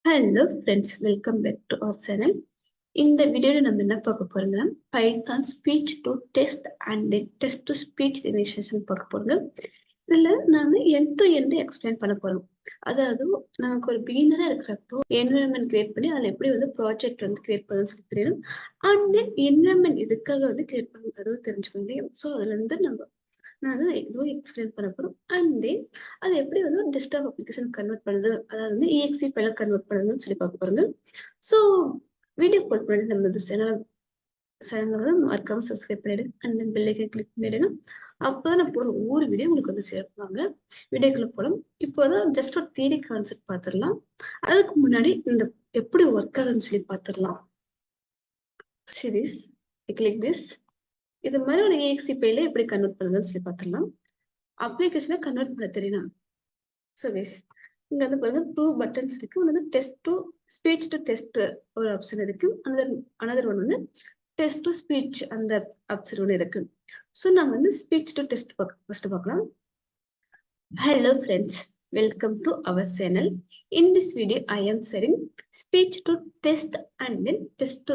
Hello friends, welcome back to our channel. இந்த வீடியோல நம்ம என்ன பார்க்க போறோம்னா Python speech to text and then text to speech initiation பார்க்க போறோங்க. இதுல நான் எண்ட் டு எண்ட் எக்ஸ்பிளைன் பண்ண போறோம். அதாவது நமக்கு ஒரு பிகினரா இருக்கிறப்போ என்விரான்மெண்ட் கிரியேட் பண்ணி அதில் எப்படி வந்து ப்ராஜெக்ட் வந்து கிரியேட் பண்ணணும்னு சொல்லி தெரியணும். அண்ட் தென் என்விரான்மெண்ட் எதுக்காக வந்து கிரியேட் பண்ணணும் அதாவது தெரிஞ்சுக்கோங்க. ஸோ அதுல இருந்து நான் வந்து எதுவும் எக்ஸ்பிளைன் பண்ண போறோம். அண்ட் தென் அது எப்படி வந்து டெஸ்க்டாப் அப்ளிகேஷன் கன்வெர்ட் பண்ணுது, அதாவது வந்து EXE ஃபைல கன்வெர்ட் பண்ணுதுன்னு சொல்லி பார்க்க போறோங்க. ஸோ வீடியோ போட் பண்ணி நம்ம இந்த சேனலை வந்து மறக்காம சப்ஸ்கிரைப் பண்ணிடுங்க. And then bell icon click பண்ணிடுங்க. அப்போதான் நான் போடுற ஒவ்வொரு வீடியோ உங்களுக்கு வந்து சேர்ப்பாங்க. வீடியோக்குள்ள போகலாம். இப்போ தான் ஜஸ்ட் ஒரு தியரி கான்செப்ட் பார்த்துடலாம். அதுக்கு முன்னாடி இந்த எப்படி ஒர்க் ஆகுதுன்னு சொல்லி பார்த்துடலாம். Series click this. இது மாதிரி ஒரு EXE ஃபைல எப்படி கன்வெர்ட் பண்ணுதுன்னு சொல்லி பார்த்துடலாம். அப்ளிகேஷனை கன்வெர்ட் பண்ண தெரியணும். ஸோ கைஸ் இங்க வந்து பாருங்க 2 பட்டன்ஸ் இருக்கு. ஒன்று வந்து text to speech to text ஒரு ஆப்ஷன் இருக்கு. அனதர் ஒன் வந்து டெஸ்ட் டு ஸ்பீச் அந்த ஆப்ஷன் ஒன்று இருக்கு. ஸோ நம்ம வந்து ஸ்பீச் டு டெஸ்ட் ஃபர்ஸ்ட் பார்க்கலாம். Hello friends, welcome to our channel. In this video I am sharing speech to text and then text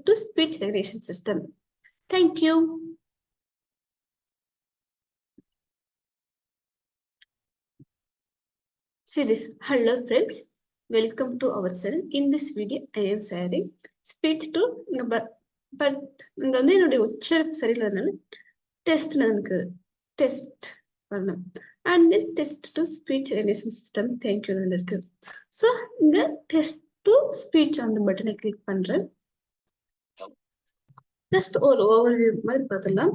to speech recognition system. Thank you. Series. Hello friends, welcome to our channel. In this video, I am sharing speech to but இங்க வந்து என்னுடைய உச்சரிப்பு சரியில்லாதனால test நமக்கு test வரணும். And then text to speech recognition system thank you இருக்கு. So இங்க test to speech அந்த பட்டனை கிளிக் பண்றேன். ஜஸ்ட் ஒரு ஓவர்வியூ மாதிரி பார்த்துடலாம்.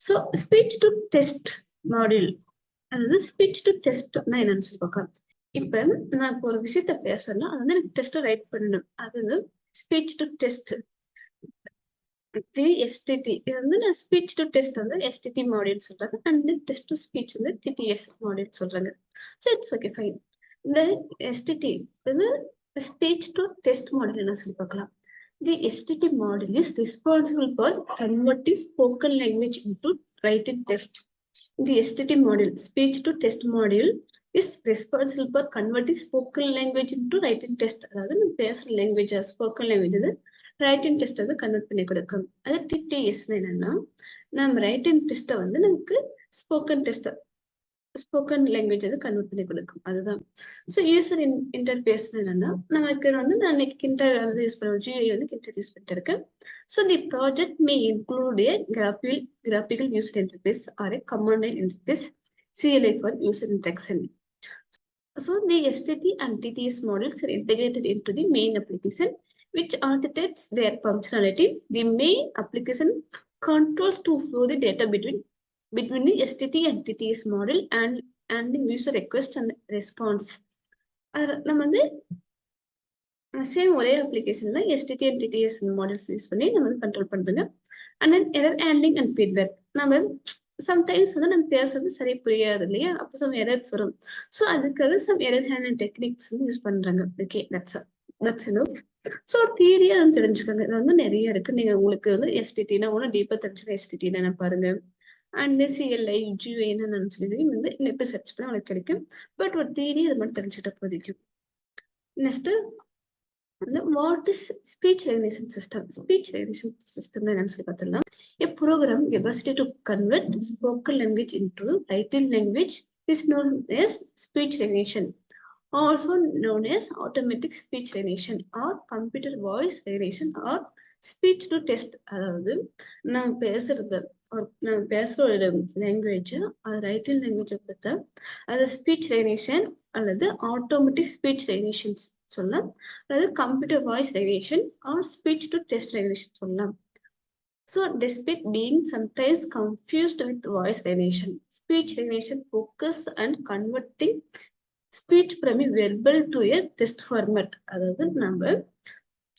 So speech to test module, அதாவது ஸ்பீச் டு டெஸ்ட்னா என்னன்னு சொல்லி பார்க்கலாம். இப்ப நான் இப்போ ஒரு விஷயத்த பேசுறேன்னா அது வந்து எனக்கு டெஸ்ட் ரைட் பண்ணணும். அது வந்து ஸ்பீச் டு டெஸ்ட் STT. இது வந்து நான் ஸ்பீச் டு டெஸ்ட் வந்து STT மாடியூல் சொல்றாங்க. அண்ட் டெஸ்ட் டு ஸ்பீச் வந்து TTS மாடியூல் சொல்றாங்க. So it's okay fine. இந்த STT வந்து ஸ்பீச் டு டெஸ்ட் மாடியூல் என்ன சொல்லி பார்க்கலாம். The STT module is responsible for converting spoken language into written text. The STT module, speech to text module, is responsible for converting spoken language into written text. அதாவது நம்ம பேசுற language spoken language வந்து writing test வந்து convert பண்ணி கொடுக்கும். அது TTS என்னன்னா நம்ம ரைட்டிங் டெஸ்ட்டை வந்து நமக்கு ஸ்போக்கன் லாங்குவேஜ் வந்து கன்வெர்ட் பண்ணி கொடுக்கும். அதுதான். ஸோ யூசர் இன்டர்ஃபேஸ் என்னன்னா நமக்கு வந்து நான் இன்னைக்கு கிண்டர் வந்து யூஸ் பண்ணுவேன். GUI வந்து கிண்டர் யூஸ் பண்ணிட்டு இருக்கேன். So the project May include A graphical user interface or a command line interface, CLI for user interaction. So the STT and TTS modules are integrated into the main application, which architects their functionality. The main application controls to flow the data between the STT and TTS model and the user request and response. நம்ம வந்து same ஒரே அப்ளிகேஷன்ல STT and TTS models use பண்ணி நம்ம வந்து control பண்றோங்க. And then error handling and feedback. நம்ம sometimes வந்து நம்ம பேசுறது சரி புரியாது இல்லையா, அப்போ சம் எரர்ஸ் வரும். ஸோ அதுக்காக சம் எரர் ஹேண்ட்லிங் டெக்னிக்ஸ் வந்து யூஸ் பண்றாங்க. Okay, that's enough. ஸோ ஒரு தியரியா வந்து தெரிஞ்சுக்கோங்க. இது வந்து நிறைய இருக்கு. நீங்க உங்களுக்கு வந்து STTனா ஒன்றும் டீப்பா தெரிஞ்சுக்க STTனா என்ன பாருங்க. அண்ட் CLI GUI என்னன்னு சொல்லி வந்து நெட் சர்ச் பண்ணி உங்களுக்கு கிடைக்கும். பட் ஒரு தியரி அது மட்டும் தெரிஞ்சுக்கிட்ட போதிக்கும். Next what is speech recognition system? Speech recognition system என்னன்னு சொல்லி பார்த்துடலாம். A program capacity to convert spoken language into written language is known as speech recognition, also known as automatic speech recognition or computer voice recognition or speech to text. அதாவது நான் பேசுற ஒரு language அது writing language கொடுத்தா அது speech recognition அல்லது automatic speech recognition சொல்லலாம், அதாவது computer voice recognition or speech to text recognition சொல்லலாம். So despite being sometimes confused with voice recognition, speech recognition focus and converting speech from a verbal to a text format. அதாவது நம்ம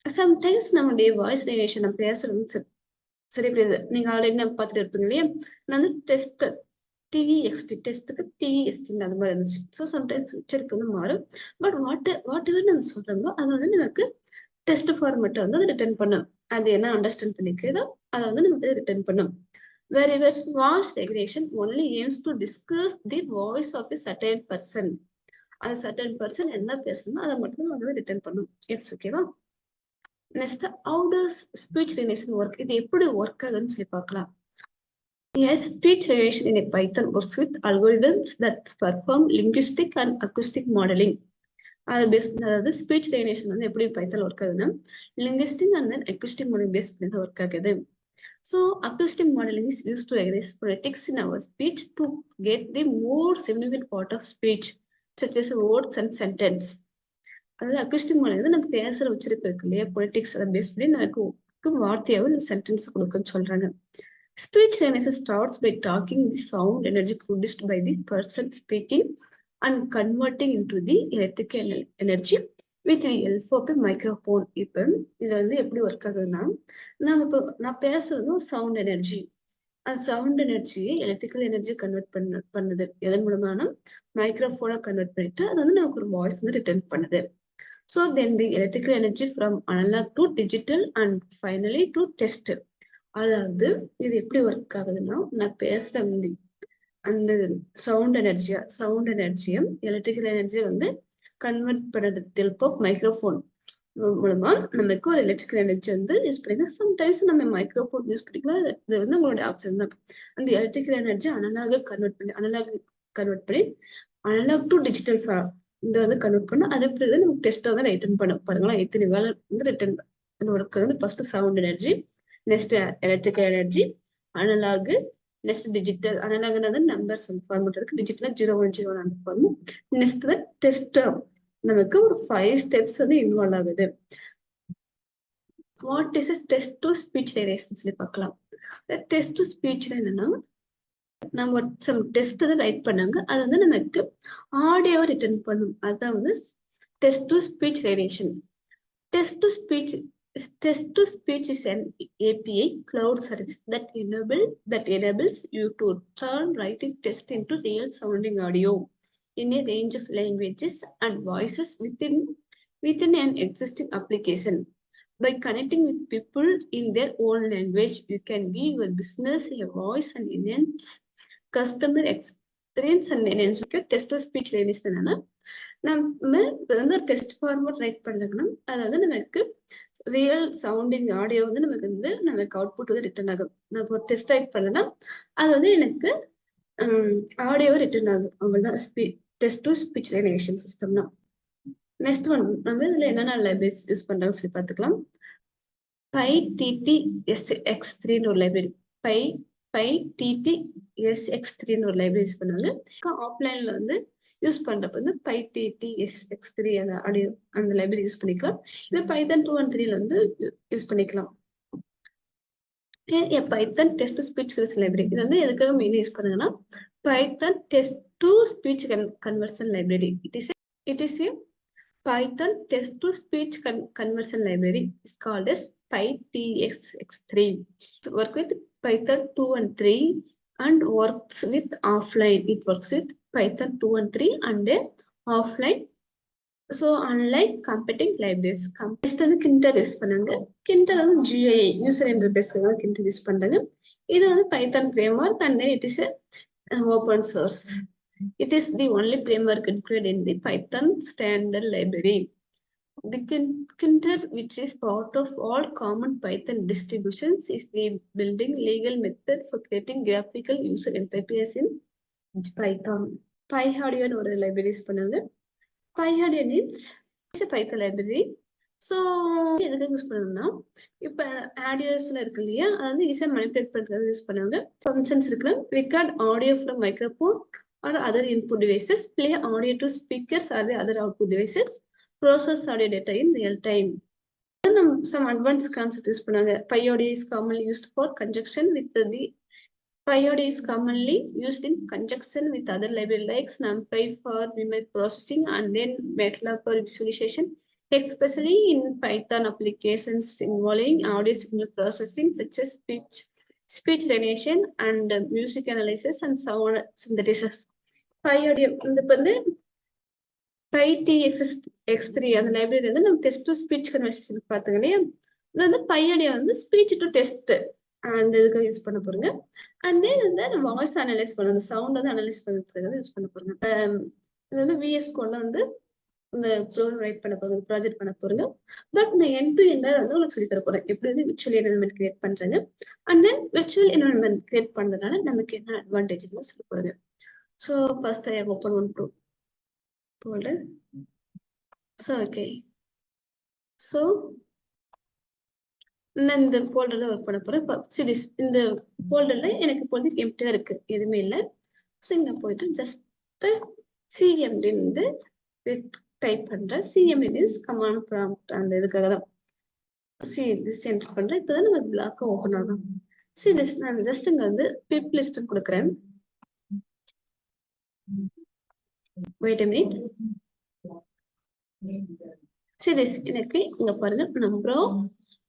sometimes நம்மளுடைய voice recognition நம்ம பேசுறது சரி புரியுது. நீங்க already நம்ம பார்த்துட்டு இருப்பீங்க இல்லையா, நான் வந்து டெஸ்ட் TEXT டெஸ்ட்டுக்கு TEST அந்த மாதிரி இருந்துச்சு. ஸோ சம்டைம்ஸ் ஃபியூச்சருக்கு வந்து மாறும். பட் வாட் எவர் நம்ம சொல்றோமோ அது வந்து நமக்கு டெஸ்ட் ஃபார்மேட்டை வந்து அது ரிட்டர்ன் பண்ணும். அது என்ன அண்டர்ஸ்டாண்ட் பண்ணிக்கிறதோ அதை வந்து நமக்கு ரிட்டர்ன் பண்ணும். Wherever voice recognition only aims to discuss the voice of a certain person. அந்த சர்டன் பர்சன் என்ன பேசணுமோ அதை மட்டும் வந்து ரிட்டர்ன் பண்ணும். எஸ் ஓகேவா. Next how does speech recognition work, இது எப்படி ஒர்க் ஆகுதுன்னு சொல்லி பார்க்கலாம். Yes, speech recognition in a Python works with algorithms that perform linguistic and acoustic modeling. அதாவது ஸ்பீச் ரெகக்னிஷன் வந்து எப்படி பைத்தன் ஒர்க் ஆகுதுன்னா linguistic and then acoustic modeling base பண்ணி தான் ஒர்க் ஆகுது. So acoustic modeling is use to recognise phonetics in our speech to get the more significant part of speech such as words and sentence. அதாவது acoustic modelling வந்து நம்ம பேசுற உச்சரிப்பு இருக்கு இல்லையா, பொலிட்டிக்ஸ் அதை பேஸ் பண்ணி நமக்கு வார்த்தையாவும் சென்டென்ஸ் கொடுக்குன்னு சொல்றாங்க. Speech recognition starts by talking the sound energy produced by the person speaking and converting into the electrical energy with the help of the microphone. இப்போ இது வந்து எப்படி ஒர்க் ஆகுதுன்னா, நான் பேசுறது ஒரு சவுண்ட் எனர்ஜி, அந்த சவுண்ட் எனர்ஜியை எலக்ட்ரிக்கல் எனர்ஜி கன்வெர்ட் பண்ணுது எதன் மூலமான மைக்ரோஃபோனை கன்வெர்ட் பண்ணிட்டு அது வந்து நமக்கு ஒரு வாய்ஸ் வந்து ரிட்டர்ன் பண்ணுது. So then the electrical energy from analog to digital and finally to test. அதாவது இது எப்படி ஒர்க் ஆகுதுன்னா, நான் பேசுற அந்த சவுண்ட் எனர்ஜியும் எலக்ட்ரிக்கல் எனர்ஜியை வந்து கன்வெர்ட் பண்ணுறது ஹெல்ப் ஆஃப் மைக்ரோஃபோன் மூலமா நமக்கு ஒரு எலக்ட்ரிக்கல் எனர்ஜி வந்து யூஸ் பண்ணிக்கலாம். சம்டைம்ஸ் நம்ம மைக்ரோஃபோன் யூஸ் பண்ணிக்கலாம், இது வந்து உங்களோட ஆப்ஷன் தான். அந்த எலக்ட்ரிக்கல் எனர்ஜி அனலாக் கன்வெர்ட் பண்ணி அனலாக் டு டிஜிட்டல் இந்த வந்து கன்வெர்ட் பண்ண அது பிறகு நமக்கு டெஸ்ட்டாக தான் ரிட்டர்ன் பண்ண பாருங்களா. எத்தனை வேலை வந்து ரிட்டர்ன் ஒர்க் வந்து first sound energy, next electrical energy, analog, next digital. அனலாக்னது நம்பர்ஸ் வந்து ஃபார்மேட் இருக்கு, டிஜிட்டல் 0101 அந்த ஃபார்ம். நெக்ஸ்ட் டெஸ்ட் நமக்கு ஒரு 5 ஸ்டெப்ஸ் வந்து இன்வால்வ் ஆகுது. What is test to speech recognition சொல்லி பார்க்கலாம். டெஸ்ட் டு ஸ்பீச் என்னன்னா, நம்ம சம் டெஸ்ட் தான் ரைட் பண்ணாங்க, அது வந்து நமக்கு ஆடியோவை ரிட்டர்ன் பண்ணும். அதுதான் வந்து text to speech recognition. Text to speech is an API cloud service that enables you to turn writing text into real sounding audio in a range of languages and voices within an existing application. By connecting with people in their own language, you can give your business a voice and enhance customer experience and enhance text to speech recognition. நம்ம வந்து test format right பண்ணோம்னா அதாவது நமக்கு real sounding audio வந்து நமக்கு output வந்து return ஆகும். நம்ம ஒரு டெஸ்ட் ரைட் பண்ணனா அது வந்து எனக்கு ஆடியோவை ரிட்டர்ன் ஆகும். அவ்வளவுதான் டெஸ்ட் டு ஸ்பீச் ரெகக்னிஷன் சிஸ்டம்னா. நெக்ஸ்ட் ஒன் நம்ம இதுல என்னென்ன லைப்ரரிஸ் யூஸ் பண்றாங்கன்னு சொல்லி பார்த்துக்கலாம். PyTTSX3 ஒரு லைப்ரரி, PyTTSX3 ஒரு லைப்ரரி யூஸ் பண்ணாங்க. ஆஃப்லைன்ல வந்து யூஸ் பண்றப்ப வந்து PyTTSX3 அந்த லைப்ரரி யூஸ் பண்ணிக்கலாம். இது Python 2 and 3ல வந்து யூஸ் பண்ணிக்கலாம். Python test to speech library இது வந்து எதுக்காக மெயின் யூஸ் பண்ணுங்கன்னா, Python test to speech conversion library. It is a Python text to speech conversion library is called as PyTXX3. Work with Python 2 and 3 and works with offline. It works with Python 2 and 3 and offline. So unlike competing libraries, next வந்து Kinter use பண்ணாங்க. Kinter வந்து GUI user interface Kinter use பண்றாங்க. இது வந்து Python framework and then it is a open source. It is the only framework included in the Python standard library. The Kinter, which is part of all common Python distributions, is the building legal method for creating graphical user interface in Python. PyHardian ஒரு library use பண்ணாங்க. PyHardian is a Python library. So எதுக்கு use பண்ணணும்னா, இப்போ ஆடியோஸ்ல இருக்கு இல்லையா, அது வந்து ஈஸியாக மனிபுலேட் பண்ணுறதுக்கு யூஸ் பண்ணுவாங்க. ஃபங்க்ஷன்ஸ் இருக்குல்ல, record audio from microphone or other input devices, play audio to speakers or the other output devices, process audio data in real time. Some advanced concept use பண்ணாங்க. PyAudio is commonly used for conjunction with PyAudio is commonly used in conjunction with other libraries like NumPy for image processing and then MATLAB for visualization, especially in Python applications involving audio signal processing such as speech recognition and music analysis and sound synthesis. PyAudio இந்த வந்து PyTXX3 அந்த library வந்து நம்ம test to speech conversation பார்த்துங்க இல்லையா, இது வந்து PyAudio வந்து ஸ்பீச் டு டெஸ்ட் அந்த இதுக்கு யூஸ் பண்ண போறீங்க. அண்ட் தென் வந்து அந்த வாய்ஸ் அனலைஸ் பண்ண, அந்த சவுண்ட் வந்து அனலைஸ் பண்ணுறதுக்கு யூஸ் பண்ண போறீங்க. இது வந்து விஎஸ் கோட்ல வந்து இந்த ரைட் பண்ண போறீங்க, ப்ராஜெக்ட் பண்ண போறீங்க. பட் நான் எண்ட் டு எண்டா வந்து உங்களுக்கு சொல்லி தர போறேன். எப்படி வந்து விர்ச்சுவல் என்வரன்மெண்ட் கிரியேட் பண்றது. And then virtual environment create பண்றதுனால நமக்கு என்ன அட்வான்டேஜ்னு சொல்ல போறேன். So first I open one to folder. So okay. So நான் இந்த ஃபோல்டர்ல ஒர்க் பண்ண போறேன். சீரிஸ் இந்த ஃபோல்டர்ல எனக்கு இப்போதைக்கு எம்ப்டியா இருக்கு, எதுவுமே இல்லை. ஸோ இங்க போயிட்டு ஜஸ்ட் சிஎம்டி வந்து டைப் பண்றேன். சிஎம்டி மீன்ஸ் கமாண்ட் ப்ராம்ப்ட், அந்த இதுக்காக தான் this என்டர் பண்றேன். இப்பதான் நம்ம பிளாக் ஓப்பன் ஆகும். this நான் ஜஸ்ட் இங்க வந்து பிப் லிஸ்ட் கொடுக்குறேன். Wait a minute. this எனக்கு இங்க பாருங்க நம்பர் ஆஃப்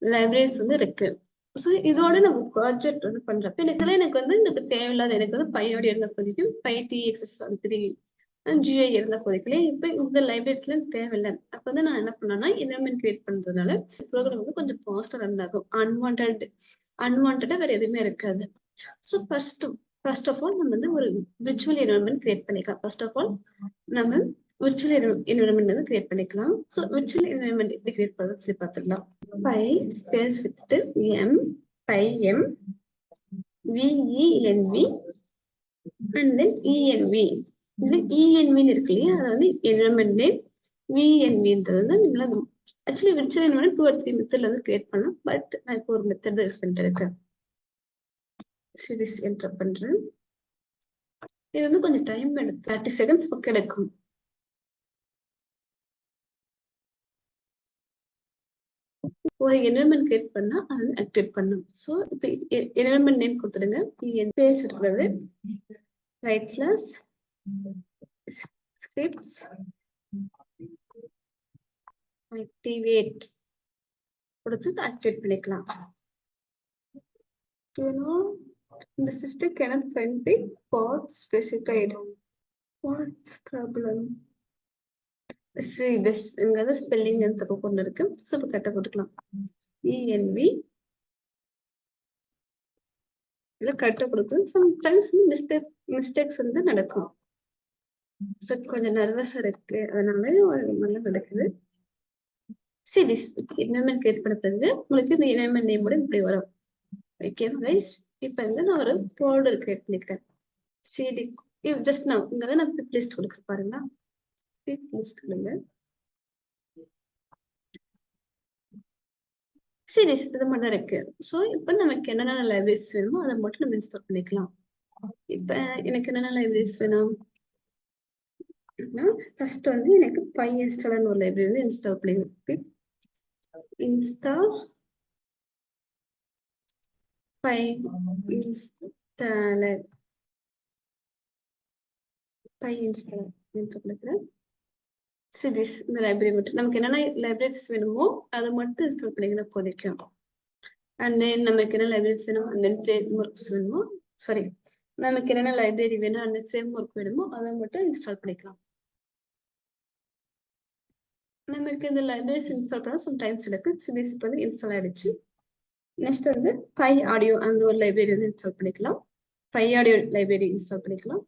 லைப்ரரிஸ் வந்து இருக்கு. ஸோ இதோட நம்ம ப்ராஜெக்ட் வந்து பண்றப்ப எனக்கு வந்து எனக்கு தேவையில்லாத, எனக்கு வந்து பையோட இருந்த கொதிக்கும், பை TXS3 GUI இருந்த கொதிக்கல. இப்ப இந்த லைப்ரரிஸ்ல தேவையில்லை. அப்ப வந்து நான் என்ன பண்ணேன்னா என்வரன்மெண்ட் கிரியேட் பண்றதுனால ப்ரோக்ராம் வந்து கொஞ்சம் ஃபாஸ்டா ரன் ஆகும். அன்வான்டா வேற எதுவுமே இருக்காது. ஸோ ஃபர்ஸ்ட் ஆஃப் ஆல் நம்ம வந்து ஒரு விர்ச்சுவல் என்வரன்மெண்ட் கிரியேட் பண்ணிக்கலாம். ஃபர்ஸ்ட் ஆஃப் ஆல் நம்ம விர்ச்சுவல் என்வரன்மெண்ட் வந்து கிரியேட் பண்ணிக்கலாம். ஸோ விர்ச்சுவல் என்வரன்மெண்ட் எப்படி கிரியேட் பண்ணுறது சொல்லி பார்த்துக்கலாம். பை ஸ்பேஸ் விட்டு M py M venv and then env. இது இஎன்வின்னு இருக்கு இல்லையா, அதாவது என்வரன்மெண்ட் நேம். விஎன்வின்றது வந்து நீங்களா ஆக்சுவலி விர்ச்சுவல் என்வரன்மெண்ட் 2 or 3 மெத்தட்ல வந்து கிரியேட் பண்ணலாம். பட் நான் இப்போ ஒரு மெத்தட் யூஸ் பண்ணிட்டு இருக்கேன். சீரிஸ் என்டர் பண்றேன். இது வந்து கொஞ்சம் டைம் எடுத்து 30 செகண்ட்ஸ் பக்கம் எடுக்கும். ஒரு என்வரன்மெண்ட் கிரியேட் பண்ணா அது ஆக்டிவேட் பண்ணும். ஸோ இப்போ என்வரன்மெண்ட் நேம் கொடுத்துடுங்க. பேஸ் இருக்கிறது ரைட் ஸ்லாஷ் ஸ்கிரிப்ட்ஸ் ஆக்டிவேட் கொடுத்து ஆக்டிவேட் பண்ணிக்கலாம். இந்த system cannot find the path specified. What's problem? See this, இங்க ஸ்பெல்லிங் தப்பு கொண்டு இருக்கு. ஸோ இப்போ கரெக்டாக போட்டுக்கலாம். இஎன்வி இல்லை கரெக்டாக கொடுத்து சம்டைம்ஸ் மிஸ்டேக்ஸ் வந்து நடக்கும். ஸோ கொஞ்சம் நர்வஸா இருக்கு, அதனால ஒரு நல்லா நடக்குது. சீரிஸ் என்வரன்மெண்ட் கிரியேட் பண்ண பிறகு உங்களுக்கு இந்த என்வரன்மெண்ட் நேமோட இப்படி வரும். Okay rice. இப்போ வந்து நான் ஒரு ஃபோல்டர் கிரியேட் பண்ணிக்கிறேன். சிடி ஜஸ்ட் நான் இங்க நான் பிப் லிஸ்ட் கொடுக்குறேன் பாருங்க. பிப் லிஸ்ட் கொடுங்க. சீரிஸ் இது மட்டும் தான் இருக்கு. ஸோ இப்போ நமக்கு என்னென்ன லைப்ரரிஸ் வேணுமோ அதை மட்டும் நம்ம இன்ஸ்டால் பண்ணிக்கலாம். இப்போ எனக்கு என்னென்ன லைப்ரரிஸ் வேணும், ஃபர்ஸ்ட் வந்து எனக்கு பை இன்ஸ்டால்னு ஒரு லைப்ரரி வந்து இன்ஸ்டால் பண்ணிக்கலாம். Install PyInstaller PyInstaller என்று கொடுக்குறேன். சீரிஸ் இந்த லைப்ரரி மட்டும் நமக்கு என்னென்ன லைப்ரரிஸ் வேணுமோ அதை மட்டும் இன்ஸ்டால் பண்ணிங்கன்னா போதிக்கும். அண்ட் தென் நமக்கு என்ன லைப்ரரிஸ் வேணும், அண்ட் தென் ஃப்ரேம் ஒர்க்ஸ் வேணுமோ, சாரி நமக்கு என்னென்ன லைப்ரரி வேணும் அந்த ஃப்ரேம் ஒர்க் வேணுமோ அதை மட்டும் இன்ஸ்டால் பண்ணிக்கலாம். நமக்கு இந்த லைப்ரரிஸ் இன்ஸ்டால் பண்ண சம் டைம்ஸ் இருக்கு. சீரிஸ் இப்போ வந்து இன்ஸ்டால் ஆயிடுச்சு. நெக்ஸ்ட் வந்து பை ஆடியோ அந்த ஒரு லைப்ரரி வந்து இன்ஸ்டால் பண்ணிக்கலாம். பை ஆடியோ லைப்ரரி இன்ஸ்டால் பண்ணிக்கலாம்.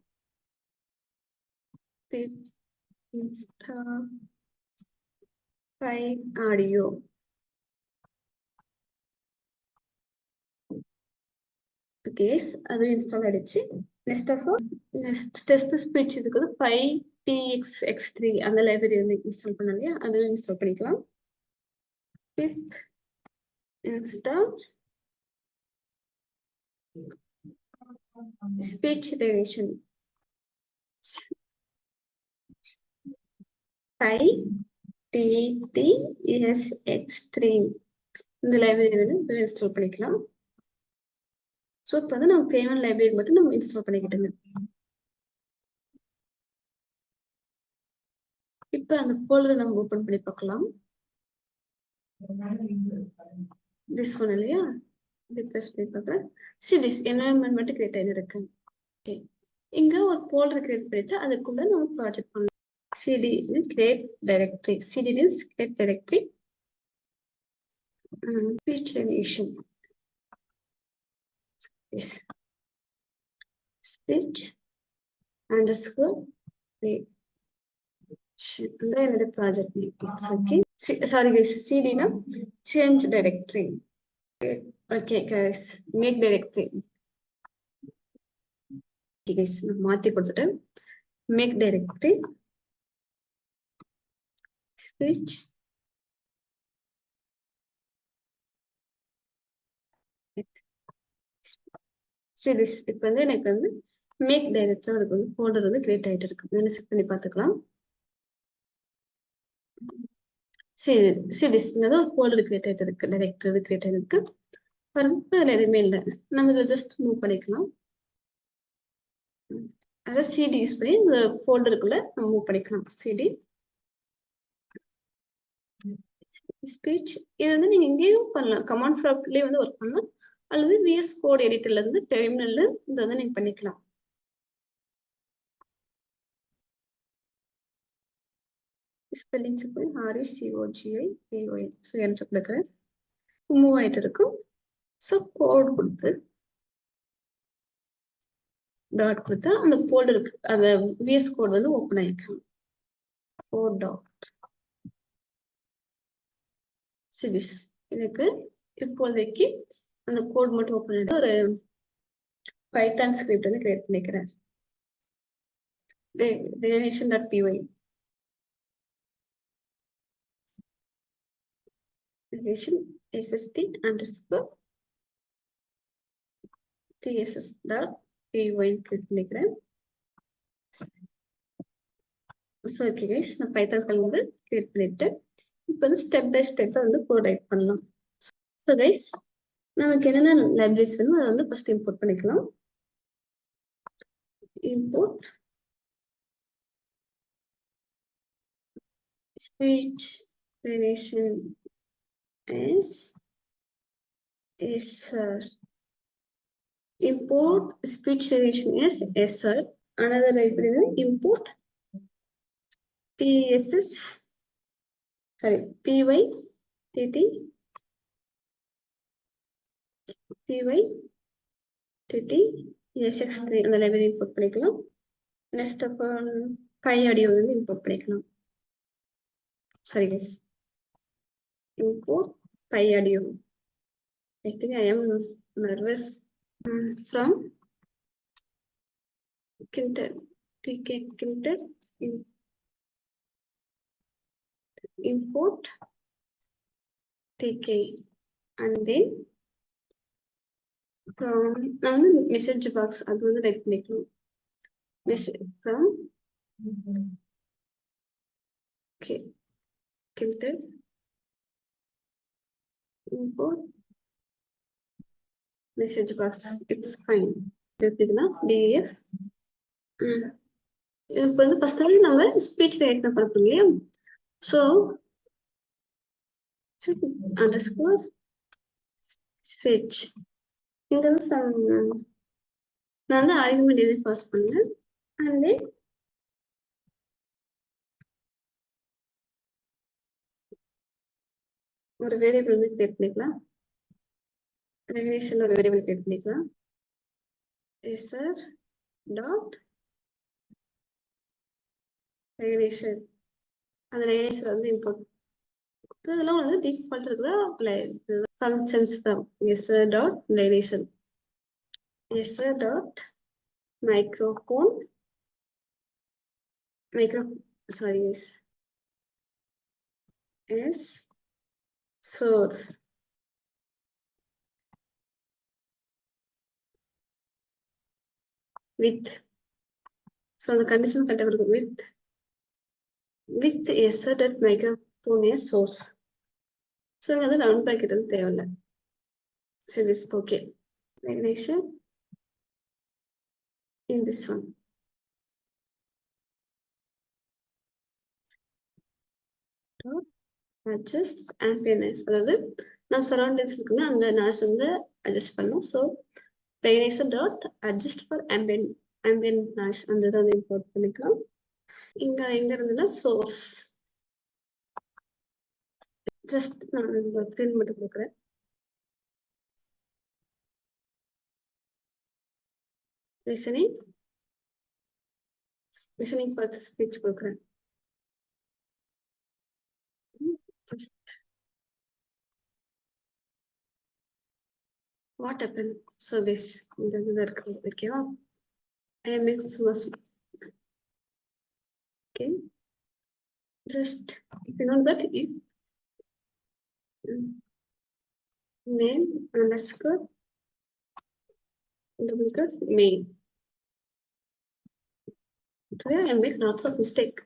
Install PyAudio. கேஸ் அது இன்ஸ்டால் ஆயிடுச்சு. Next of all next text speech இதுக்கு வந்து பை TXX3 அந்த லைப்ரரி வந்து இன்ஸ்டால் பண்ண இல்லையா, அது இன்ஸ்டால் பண்ணிக்கலாம். Install speech recognition by TXX3 இந்த லைப்ரரி வந்து இன்ஸ்டால் பண்ணிக்கலாம். ஸோ இப்போ வந்து நமக்கு தேவையான லைப்ரரி மட்டும் நம்ம இன்ஸ்டால் பண்ணிக்கிட்டுங்க. இப்போ அந்த ஃபோல்டரை நம்ம ஓப்பன் பண்ணி பார்க்கலாம். திஸ் ஒன் இல்லையா, ப்ரெஸ் பண்ணி பார்க்குறேன். சீரிஸ் என்வரன்மெண்ட் மட்டும் கிரியேட் ஆகிருக்கு. ஓகே, இங்கே ஒரு ஃபோல்டர் கிரியேட் பண்ணிட்டு அதுக்குள்ள நம்ம ப்ராஜெக்ட் பண்ணலாம். CD create directory. CD means create directory. Speech recognition. Yes. Speech underscore என்னோட project name. It's okay. Sorry guys, சிடினா change directory. Okay guys, make directory. Okay guys, நான் மாத்தி கொடுத்துட்டேன். Make directory speech series. இப்போ வந்து எனக்கு வந்து மேக் டைரக்டர் இருக்கு, வந்து ஃபோல்டர் வந்து கிரியேட் ஆகிட்டு இருக்கு. இதை செக் பண்ணி பார்த்துக்கலாம். சரி சீரிஸ் ஒரு ஃபோல்டர் கிரியேட் ஆகிட்டு இருக்கு, டைரக்டர் கிரியேட் ஆகிருக்கு. பாருங்க, அதில் எதுவுமே இல்லை. நம்ம இதை ஜஸ்ட் மூவ் பண்ணிக்கலாம். அதாவது சிடி யூஸ் பண்ணி இந்த ஃபோல்டருக்குள்ள நம்ம மூவ் பண்ணிக்கலாம். CD speech. இது வந்து நீங்க எங்கேயும் பண்ணலாம், கமாண்ட் ப்ராம்ப்ட்லயே வந்து ஒர்க் பண்ணலாம், அல்லது விஎஸ் கோட் எடிட்டர்ல இருந்து டெர்மினல்ல இந்த வந்து நீங்க பண்ணிக்கலாம். ஸ்பெல்லிங் செக் பண்ணி RECOGI ஸோ என்டர் கொடுக்குறேன். மூவ் ஆயிட்டு இருக்கும். ஸோ கோட் கொடுத்து டாட் கொடுத்தா அந்த ஃபோல்டருக்கு அந்த விஎஸ் கோட் வந்து ஓப்பன் ஆயிக்கும். 4 dot CVs. எனக்கு இப்போதைக்கு அந்த கோட் மட்டும் ஓப்பன் ஆகிட்டு ஒரு பைத்தான் ஸ்கிரிப்ட் வந்து கிரியேட் பண்ணிக்கிறேன். relation.py relation sst underscore tss.py click பண்ணிக்கிறேன். ஸோ ஓகே கைஸ், நான் பைத்தான் ஃபைல் வந்து கிரியேட் பண்ணிட்டு இப்போ வந்து ஸ்டெப் பை ஸ்டெப் வந்து கோட் ரைட் பண்ணலாம். ஸோ கைஸ், நமக்கு என்னென்ன லைப்ரரிஸ் வேணும் அதை வந்து ஃபர்ஸ்ட் இம்போர்ட் பண்ணிக்கலாம். Import speech relation as SR. Import speech relation as SR. Another library import PSS, sorry, PYTT SX3 அந்த library import பண்ணிக்கலாம். Next of all PyAudio வந்து import பண்ணிக்கலாம். Sorry guys, import PyAudio. I think I am nervous. From Kinter, TK Kinter, import TK, and then from நான் வந்து message box அது வந்து type பண்ணிக்கலாம். Message from okay Kinter, import message box. It's fine. எடுத்துக்கினா df. இப்போ வந்து first வந்து நம்ம ஸ்பீச் ரைட்ஸ் பண்ண இல்லையா. So underscore speech. இங்க வந்து நான் வந்து ஆர்குமெண்ட் எது பாஸ் பண்ணேன். அண்ட் தென் ஒரு வேரியபிள் வந்து கிரியேட் பண்ணிக்கலாம். ரெகுலேஷன் ஒரு வேரியபிள் கிரியேட் பண்ணிக்கலாம். SR dot regulation. அந்த ரெகுலேஷன் வந்து இம்போர்ட். இதெல்லாம் வந்து டிஃபால்ட் இருக்கிற ஃபங்க்ஷன்ஸ் தான். SR dot regulation, SR dot microphone sorry is source with. So the condition category with SR dot microphone as source. So the round bracket is there. So this okay. Regulation in this one. Adjust ambient noise. அதாவது நம்ம surroundings இருக்குன்னா அந்த noise வந்து adjust பண்ணும். So regulation dot adjust for ambient noise அந்த இதை வந்து import பண்ணிக்கலாம். இங்க எங்க இருந்ததுன்னா சோர்ஸ். ஜஸ்ட் நான் பிரிண்ட் மட்டும் கொடுக்குறேன். listening for speech கொடுக்குறேன். What happened? So this okay. MX was okay. Just you know that if name underscore double dot main. Today I make lots of mistake.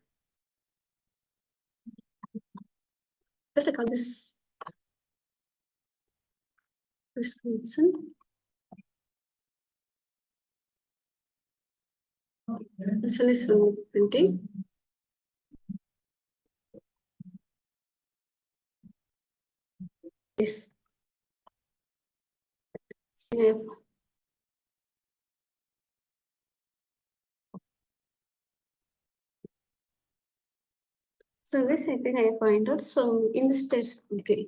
Just like all this function. This one is from printing. Yes. CF. So this I think I find out. So in this place, okay.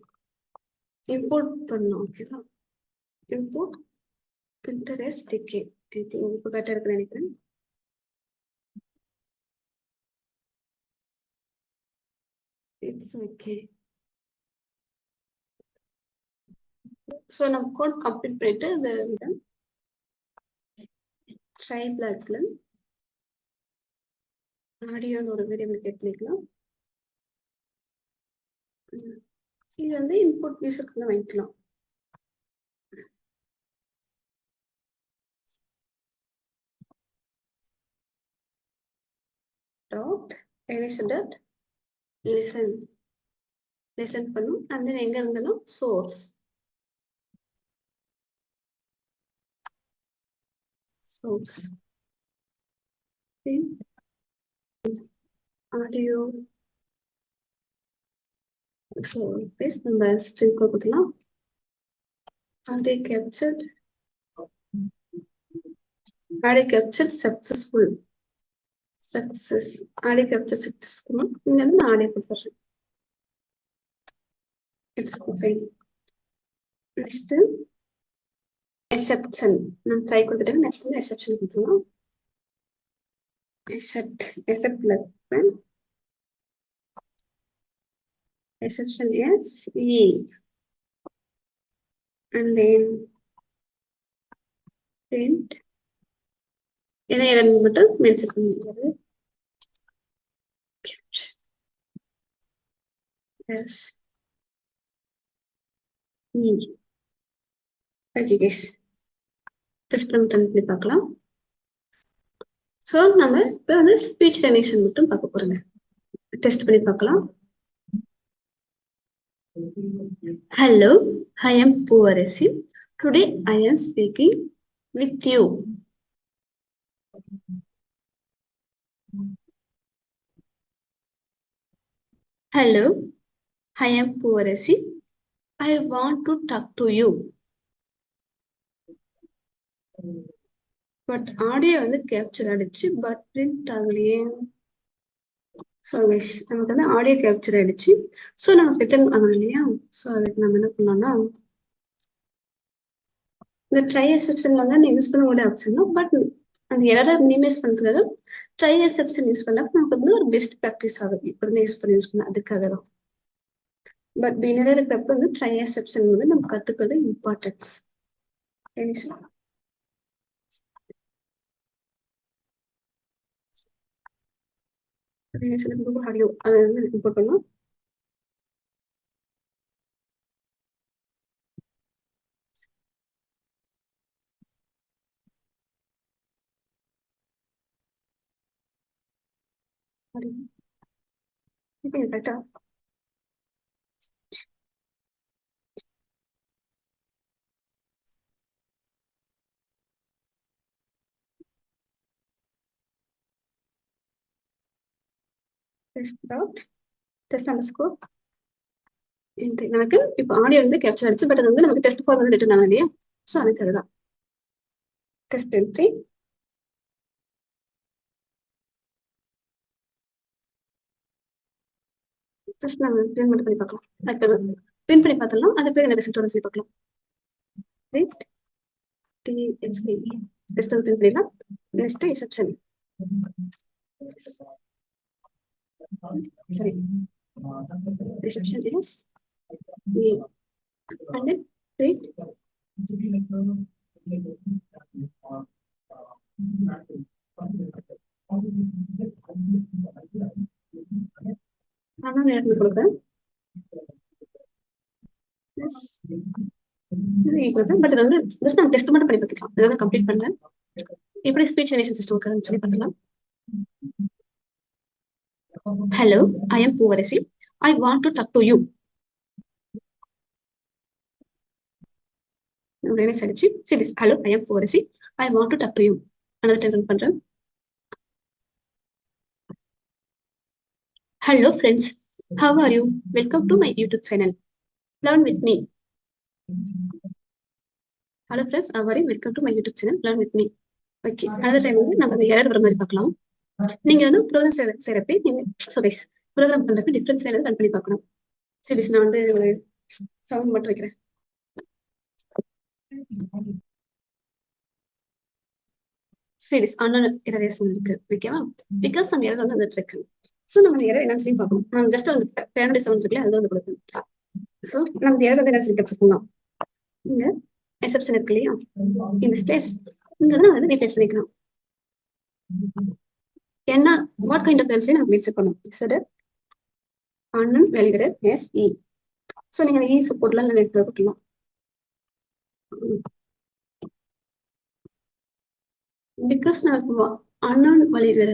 Import பண்ணோம் ஓகேவா import Pinterest okay. I think இப்போ better இருக்குன்னு நினைக்கிறேன். It's okay. So நம்ம code complete பண்ணிட்டு இந்த try blackல audio ஒரு variable கேட்கலாம். இது வந்து இன்புட் யூசருக்கு வாங்கிக்கலாம். Dot dot listen பண்ணும் and then எங்க இருந்தாலும் source audio so this நம்ம string கொடுக்கலாம் audio captured successful audio captured successful இங்க வந்து நான் audio கொடுத்துறேன். It's fine. Next exception நான் try கொடுத்துட்டேன். next வந்து exception கொடுத்துக்கலாம். except like exception is E and then print இதை இரண்டு மட்டும் மென்ஷன் பண்ணிக்கிறது. Yes. Okay guys. System பண்ணி பார்க்கலாம். So நம்ம இப்போ வந்து ஸ்பீச் ரெகக்னிஷன் மட்டும் பார்க்க போறோங்க. டெஸ்ட் பண்ணி பார்க்கலாம். Hello, I am Puvaresi. Today I am speaking with you. Hello, I am Puvaresi. I want to talk to you. But audio வந்து கேப்சர் ஆயிடுச்சு பட் பிரிண்ட் ஆகலையே. ஸோ எஸ் நமக்கு வந்து ஆடியோ கேப்சர் ஆயிடுச்சு. ஸோ நம்ம return ஆகணும் இல்லையா? So அதுக்கு நம்ம என்ன பண்ணோம்னா இந்த ட்ரை எக்ஸெப்ஷன் வந்து நீங்கள் யூஸ் பண்ண கூட ஆப்ஷன் தான். பட் அந்த எரரை மினிமைஸ் பண்ணுறதுக்காக ட்ரை எக்ஸெப்ஷன் யூஸ் பண்ணா நமக்கு வந்து ஒரு பெஸ்ட் ப்ராக்டிஸ் ஆகும். இப்போ வந்து யூஸ் பண்ண அதுக்காக தான். பட் பிகினரா இருக்கிறப்ப வந்து ட்ரை எக்ஸெப்ஷன் வந்து நம்ம கற்றுக்கிறது இம்பார்ட்டன்ஸ். ஆடியோ அதை வந்து இம்போர்ட் பண்ணோம். கரெக்டா டெஸ்ட் அண்டர்ஸ்கோர் நமக்கு இப்போ ஆடியோ வந்து கேப்சர் ஆயிடுச்சு. பட் அது வந்து நமக்கு டெஸ்ட் ஃபார் வந்து ரிட்டர்ன் ஆகும் இல்லையா? ஸோ அதுக்கு அதுதான் டெஸ்ட் என்ட்ரி. ஜஸ்ட் நம்ம பிரிண்ட் மட்டும் பண்ணி பார்க்கலாம். அதுக்கு பிரிண்ட் பண்ணி பார்த்தோம்னா அது பேர் என்ன ரிசல்ட் சொல்லி பார்க்கலாம். டெஸ்ட் பிரிண்ட் பண்ணிடலாம். நெக்ஸ்ட் எக்ஸெப்ஷன் சரி Reception is A. And then wait. ஆனா நேரத்துல கொடுக்குறேன். பட் இது வந்து ஜஸ்ட் நம்ம டெஸ்ட் மட்டும் பண்ணி பார்த்துக்கலாம். இதெல்லாம் கம்ப்ளீட் பண்ணல. எப்படி ஸ்பீச் ஜெனரேஷன் சிஸ்டம் இருக்குன்னு சொல்லி பார்த்துக்கலாம். Hello, I am Puvarasi. I want to talk to you. See this. Hello, I am Puvarasi. I want to talk to you. Another time பண்றேன். Hello friends, how are you? Welcome to my YouTube channel. Learn with me. Hello friends, how are you? Welcome to my YouTube channel. Learn with me. Okay, another time வந்து நம்ம error வர மாதிரி பார்க்கலாம். நீங்க வந்து program செய்யறப்ப நீங்க சோரிஸ் program பண்றப்ப difference error run பண்ணி பார்க்கணும். சரி, நான் வந்து சவுண்ட் மட்டும் வைக்கிறேன். சீரிஸ் அன்னோன் எரர்ஸ் இருக்கு. ஓகேவா? பிகாஸ் நம்ம எரர் வந்து வந்துட்டு இருக்கு. சோ நம்ம எரர் என்னன்னு சொல்லி பார்க்கணும். நான் ஜஸ்ட் வந்து பேரண்ட் சவுண்ட் இருக்குல்ல, அது வந்து கொடுப்பேன். சோ நம்ம எரர் வந்து என்ன சொல்லி கேப்சர் பண்ணலாம். இங்க எக்ஸெப்ஷன் இருக்கு இல்லையா, இந்த ஸ்பேஸ் இங்க தான் வந்து ரீப்ளேஸ் பண்ணிக்கலாம். என்ன வாட் கைண்ட் ஆஃப் எரர்ஸ் நம்ம மென்ஷன் பண்ணணும். சரி, unknown value error as e. So நீங்க இ சப்போர்ட்ல அந்த வெக்டர் போடலாம். பிகாஸ் நான் அன்னோன் வெளியேறது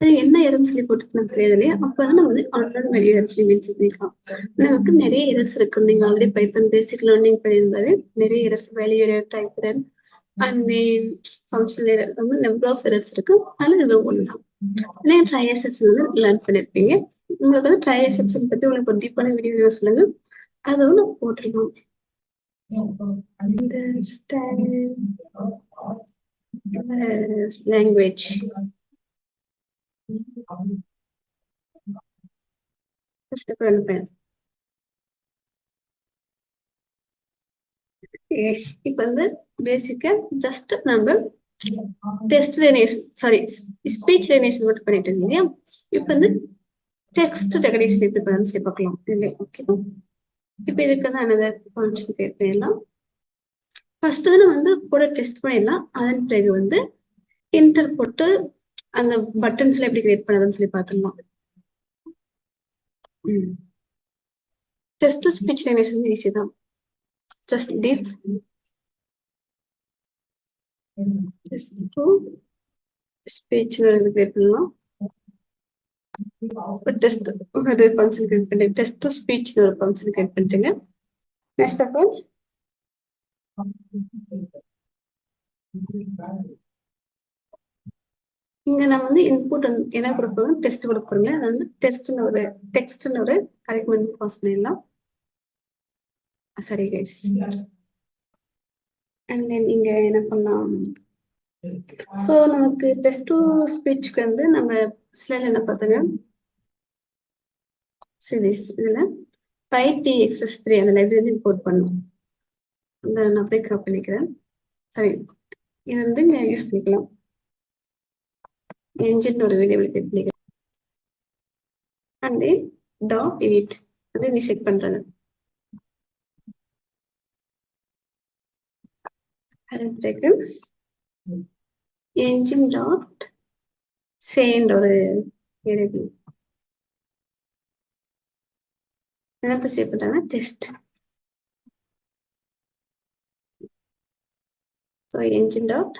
அது என்ன எரர்னு சொல்லி போட்டு நமக்கு தெரியாது இல்லையா, அப்பதான் நம்ம வந்து அன்னோன் வெளியேறது சொல்லி மென்ஷன் பண்ணிக்கலாம். நமக்கு நிறைய எரர்ஸ் இருக்கு. நீங்க ஆல்ரெடி பைத்தன் பேசிக் லேர்னிங் பண்ணியிருந்தாலே நிறைய errors, value error, type error and functional error, number of errors இருக்கு. அதுல இது ஒண்ணுதான். நீங்க ட்ரை எக்ஸெப்ஷன் வந்து லேர்ன் பண்ணிருப்பீங்க. உங்களுக்கு வந்து ட்ரை எக்ஸெப்ஷன் பத்தி உங்களுக்கு ஒரு டீப்பான வீடியோ சொல்லுங்க, அதை வந்து போட்டுருக்கோம். Understand language. Just a pen. Yes, இப்போ வந்து பேசிக்கா ஜஸ்ட் நம்ம test recognition, sorry speech recognition மட்டும் பண்ணிட்டு இருந்தீங்க. இப்போ வந்து டெக்ஸ்ட் ரெகக்னிஷன் எப்படி பண்ணணும்னு சொல்லி பார்க்கலாம். இல்லை, ஓகே. இப்போ இதுக்கு தான் another function கிரியேட் பண்ணிடலாம். ஃபர்ஸ்ட் வந்து நம்ம வந்து கூட டெஸ்ட் பண்ணிடலாம். அதன் பிறகு வந்து என்டர் போட்டு அந்த பட்டன்ஸ்ல எப்படி கிரியேட் பண்ணதுன்னு சொல்லி பார்த்துடலாம். Text to speech recognition easy தான். Just diff text to speech create பண்ணலாம். டெஸ்ட் ஒரு ஃபங்க்ஷன் கிரியேட் பண்ணிட்டு டெஸ்ட் டு ஸ்பீச் ஒரு ஃபங்க்ஷன் கிரியேட் பண்ணிட்டுங்க. நெக்ஸ்ட் ஆஃப் ஆல் இங்க நம்ம வந்து இன்புட் என்ன கொடுப்போம், டெஸ்ட் கொடுப்போம்ல, அது வந்து டெஸ்ட்னு ஒரு கரெக்ட் பண்ணி பாஸ் பண்ணிடலாம். சரி கைஸ், அண்ட் தென் இங்க என்ன பண்ணலாம். ஸோ நமக்கு டெஸ்ட் டு ஸ்பீச்சுக்கு வந்து நம்ம ஸ்லைட்ல என்ன பார்த்துங்க, சீரிஸ் இதுல PyTXS3 அந்த லைப்ரரி இம்போர்ட் பண்ணும். அந்த நான் அப்படியே கிராப் பண்ணிக்கிறேன். சரி, இது வந்து இங்க யூஸ் பண்ணிக்கலாம். என்ஜின் ஒரு வீடியோ கிளிக் பண்ணிக்கிறேன். அண்ட் டாட் எடிட் அது நீ செக் பண்றேன். அதுக்கு என்ஜின் டாட் சேண்ட் ஒரு வேரியபிள் என்னத்தை சேவ் பண்றாங்கன்னா test. So engine dot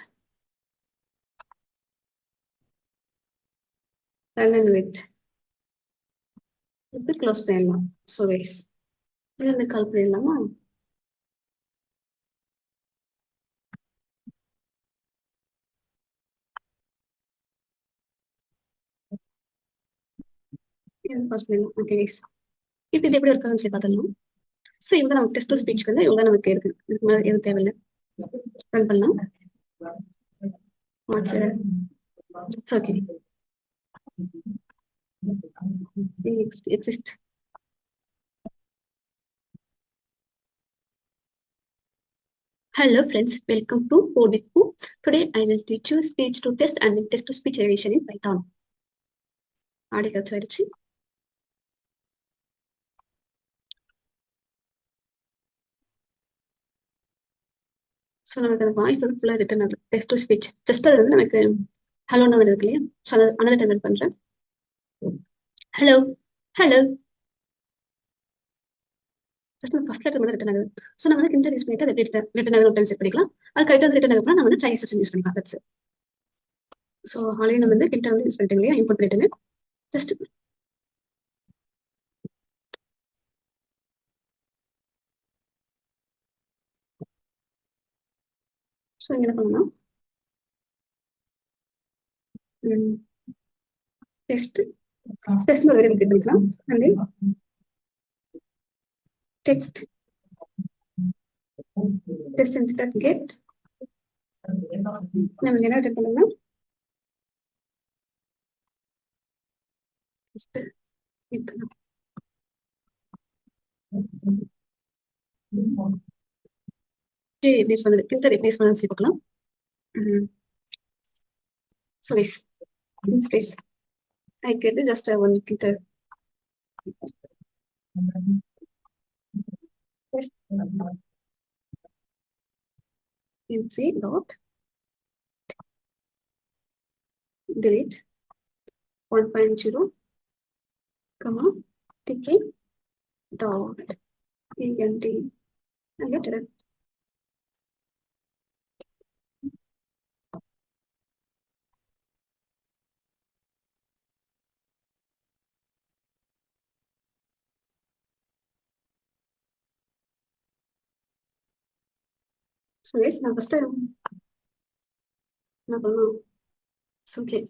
run and wait இப்போ க்ளோஸ் பண்ணிடலாம். ஸோ கைஸ் இது வந்து கால் பண்ணிடலாமா. ஓகே கைஸ், இப்போ இது எப்படி இருக்காதுன்னு சொல்லி பார்த்துடலாம். ஸோ இவங்க நமக்கு டெஸ்ட் டு ஸ்பீச்சுக்கு வந்து இவங்க நமக்கு இருக்கு. இதுக்கு மேலே எதுவும் தேவையில்லை. ரன் பண்ணலாம். Okay, exist. Hello friends, welcome to Code with Poo. Today I will teach you speech to text and text to speech relation in Python. Aadi capture ஆயிடுச்சு. ஸோ நமக்கு அந்த வாய்ஸ் வந்து ஃபுல்லாக ரிட்டன் ஆகுது. டெக்ஸ்ட் டு ஸ்பீச் ஜஸ்ட் அது வந்து நமக்கு ஹலோன்னு வந்து இருக்கு இல்லையா? ஸோ அனதர் டைம் பண்ணுறேன். Hello hello just first letter மட்டும் ரிட்டன் ஆகுது. ஸோ நம்ம வந்து கிண்டர் யூஸ் பண்ணிட்டு அது எப்படி ரிட்டன் ஆகுது டைம் செக் பண்ணிக்கலாம். அது கரெக்டாக வந்து ரிட்டன் ஆகுதுன்னா நம்ம வந்து ட்ரை செக்ஷன் யூஸ் பண்ணிக்கலாம். தட்ஸ். ஸோ ஆல்ரெடி நம்ம வந்து கிண்டர் வந்து யூஸ் பண்ணிட்டோம் இல்லையா? இம்போர்ட் பண்ணிட்டு ஜஸ்ட் ஸோ என்ன பண்ணலாம், டெஸ்ட் டெஸ்ட் ஒரு கிளிக் பண்ணிக்கலாம். அண்ட் டெக்ஸ்ட் டெஸ்ட் கெட் நம்ம என்ன ரிட்டன் பண்ணலாம், டெஸ்ட் ரிப்ளேஸ் பண்ணது பிரிண்டர் ரிப்ளேஸ் பண்ணது சொல்லி பார்க்கலாம். So S space I get just one printer. Test entry dot delete 1.0 comma ticking dot ent. I get it. So yes, now first time. No, no. It's okay.